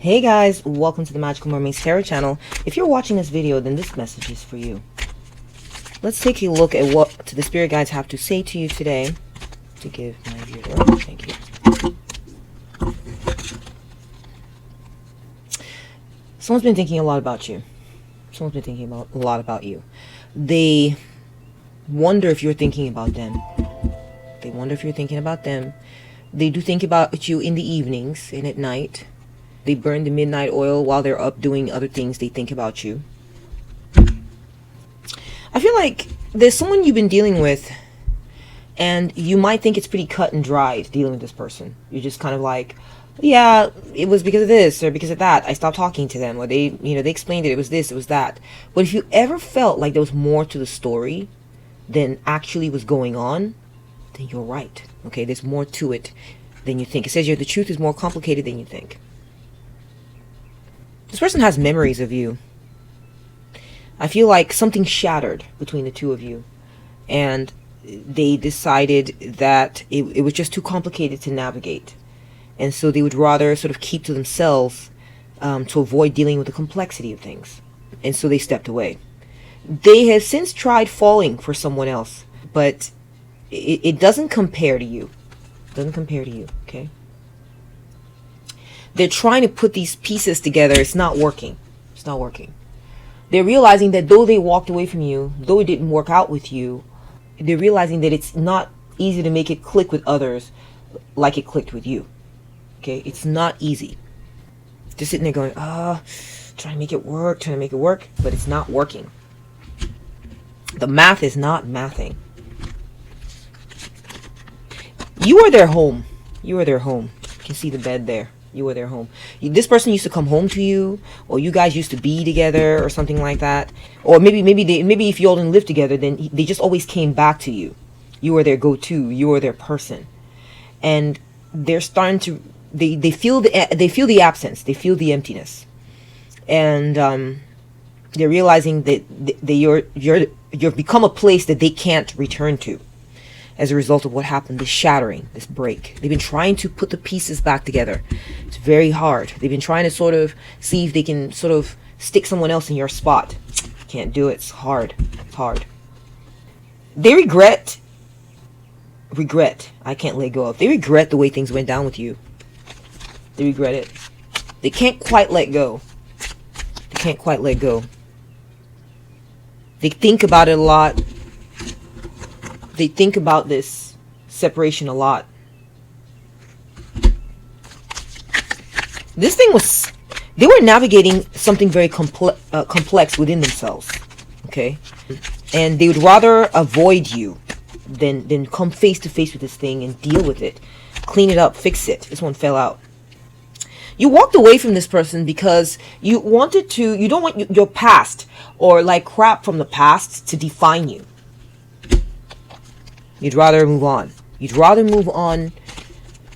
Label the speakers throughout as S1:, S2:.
S1: Hey guys, welcome to the Magical Mermaid Tarot channel. If you're watching this video, then this message is for you. Let's take a look at what the spirit guides have to say to you today. To give my viewers, thank you. Someone's been thinking a lot about you. Someone's been thinking a lot about you. They wonder if you're thinking about them. They wonder if you're thinking about them. They do think about you in the evenings and at night. They burn the midnight oil while they're up doing other things. They think about you. I feel like there's someone you've been dealing with, and you might think it's pretty cut and dried dealing with this person. You're just kind of like, yeah, it was because of this or because of that. I stopped talking to them, or they explained it was this, it was that. But if you ever felt like there was more to the story than actually was going on, then you're right. Okay, there's more to it than you think. It says here the truth is more complicated than you think. This person has memories of you. I feel like something shattered between the two of you, and they decided that it was just too complicated to navigate, and so they would rather sort of keep to themselves to avoid dealing with the complexity of things, and so they stepped away. They have since tried falling for someone else, but it doesn't compare to you. It doesn't compare to you, okay? They're trying to put these pieces together. It's not working. It's not working. They're realizing that though they walked away from you, though it didn't work out with you, they're realizing that it's not easy to make it click with others like it clicked with you. Okay? It's not easy. Just sitting there going, trying to make it work, but it's not working. The math is not mathing. You are their home. You are their home. You can see the bed there. You are their home. This person used to come home to you, or you guys used to be together, or something like that. Or maybe if you all didn't live together, then they just always came back to you. You were their go-to. You were their person, and they're starting to. They feel the absence. They feel the emptiness, and they're realizing that you've become a place that they can't return to. As a result of what happened, this shattering, this break. They've been trying to put the pieces back together. It's very hard. They've been trying to sort of see if they can sort of stick someone else in your spot. Can't do it. It's hard. It's hard. They regret. I can't let go of. They regret the way things went down with you. They regret it. They can't quite let go. They can't quite let go. They think about it a lot. They think about this separation a lot. This thing was, they were navigating something very complex within themselves, okay? And they would rather avoid you than come face to face with this thing and deal with it, clean it up, fix it. This one fell out. You walked away from this person because you don't want your past or like crap from the past to define you. You'd rather move on. You'd rather move on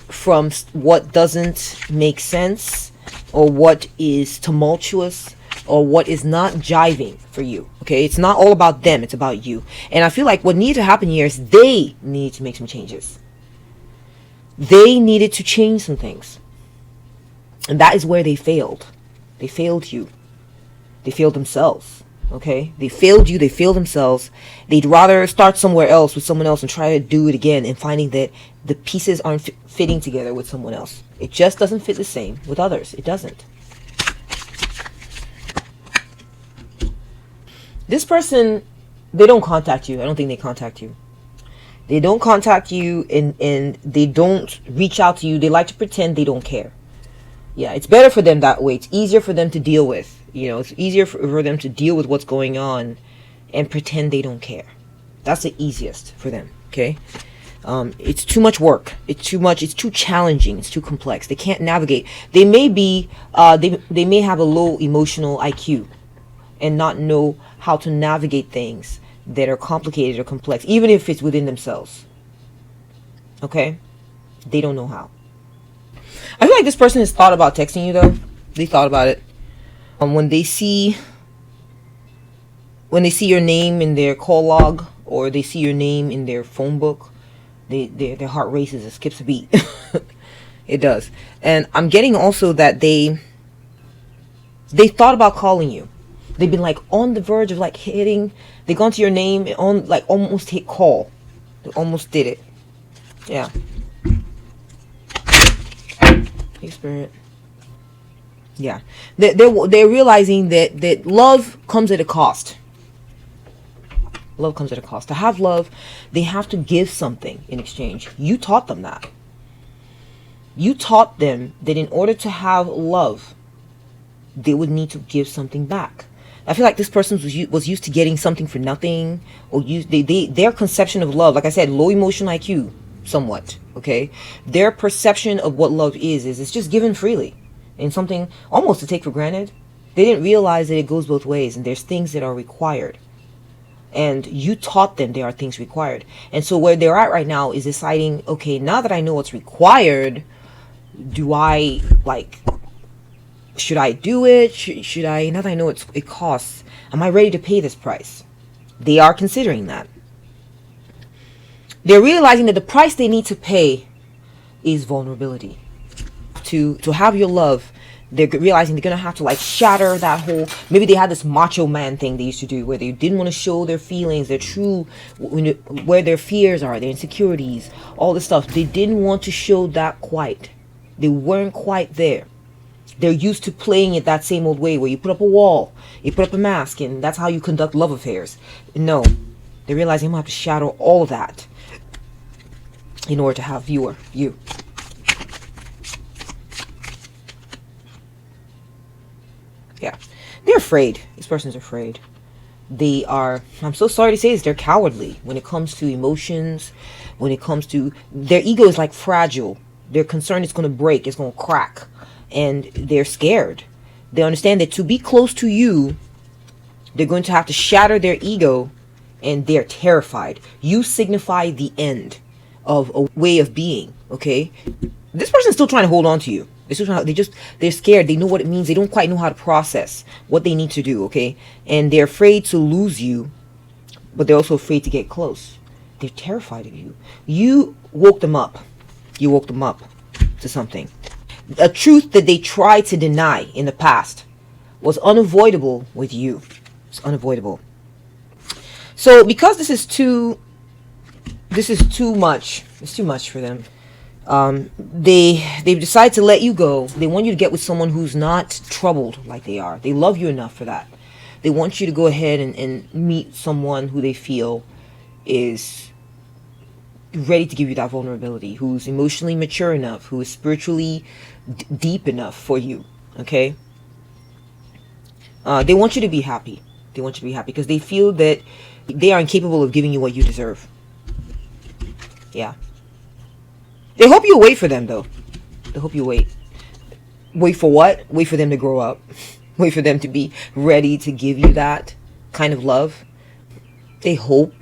S1: from what doesn't make sense, or what is tumultuous, or what is not jiving for you. Okay? It's not all about them. It's about you. And I feel like what needed to happen here is they need to make some changes. They needed to change some things. And that is where they failed. They failed you. They failed themselves. Okay, they failed you, they failed themselves. They'd rather start somewhere else with someone else and try to do it again, and finding that the pieces aren't fitting together with someone else. It just doesn't fit the same with others. It doesn't. This person, they don't contact you. I don't think they contact you. They don't contact you, and they don't reach out to you. They like to pretend they don't care. Yeah, it's better for them that way. It's easier for them to deal with. It's easier for them to deal with what's going on and pretend they don't care. That's the easiest for them, okay? It's too much work. It's too challenging. It's too complex. They can't navigate. They may be, they may have a low emotional IQ and not know how to navigate things that are complicated or complex, even if it's within themselves. Okay? They don't know how. I feel like this person has thought about texting you, though. They thought about it. When they see your name in their call log, or they see your name in their phone book, their heart races. It skips a beat. It does. And I'm getting also that they They thought about calling you. They've been like on the verge of like hitting. They gone to your name and on like almost hit call. They almost did it. Yeah. Hey, Spirit. Yeah. They're realizing that love comes at a cost. Love comes at a cost. To have love, they have to give something in exchange. You taught them that. You taught them that in order to have love, they would need to give something back. I feel like this person was used to getting something for nothing, or their conception of love, like I said, low emotional IQ, somewhat. Okay, their perception of what love is it's just given freely, and something almost to take for granted. They didn't realize that it goes both ways, and there's things that are required. And you taught them there are things required. And so where they're at right now is deciding, okay, now that I know what's required, do I, like, should I do it? Should I, now that I know it costs, am I ready to pay this price? They are considering that. They're realizing that the price they need to pay is vulnerability. To have your love, they're realizing they're going to have to like shatter that whole, maybe they had this macho man thing they used to do where they didn't want to show their feelings, their true, where their fears are, their insecurities, all this stuff. They didn't want to show that quite. They weren't quite there. They're used to playing it that same old way where you put up a wall, you put up a mask, and that's how you conduct love affairs. No, they're realizing I'm going to have to shatter all of that in order to have you. Yeah, they're afraid. This person's afraid. They are, I'm so sorry to say this, they're cowardly when it comes to emotions, when it comes to, their ego is like fragile. They're concerned it's going to break, it's going to crack, and they're scared. They understand that to be close to you, they're going to have to shatter their ego, and they're terrified. You signify the end of a way of being, okay? This person's still trying to hold on to you. They're scared. They know what it means. They don't quite know how to process what they need to do, okay? And they're afraid to lose you, but they're also afraid to get close. They're terrified of you. You woke them up. You woke them up to something. A truth that they tried to deny in the past was unavoidable with you. It's unavoidable. So because this is too much. It's too much for them. They've decided to let you go. They want you to get with someone who's not troubled like they are. They love you enough for that. They want you to go ahead and meet someone who they feel is ready to give you that vulnerability, who's emotionally mature enough, who is spiritually deep enough for you, okay? They want you to be happy. They want you to be happy because they feel that they are incapable of giving you what you deserve. Yeah. They hope you wait for them, though. They hope you wait. Wait for what? Wait for them to grow up. Wait for them to be ready to give you that kind of love. They hope.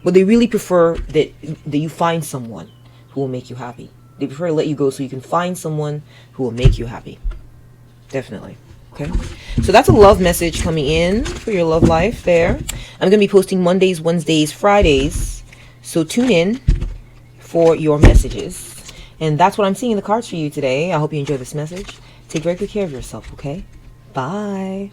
S1: But they really prefer that you find someone who will make you happy. They prefer to let you go so you can find someone who will make you happy. Definitely. Okay? So that's a love message coming in for your love life there. I'm going to be posting Mondays, Wednesdays, Fridays. So tune in for your messages. And that's what I'm seeing in the cards for you today. I hope you enjoy this message. Take very good care of yourself, okay? Bye.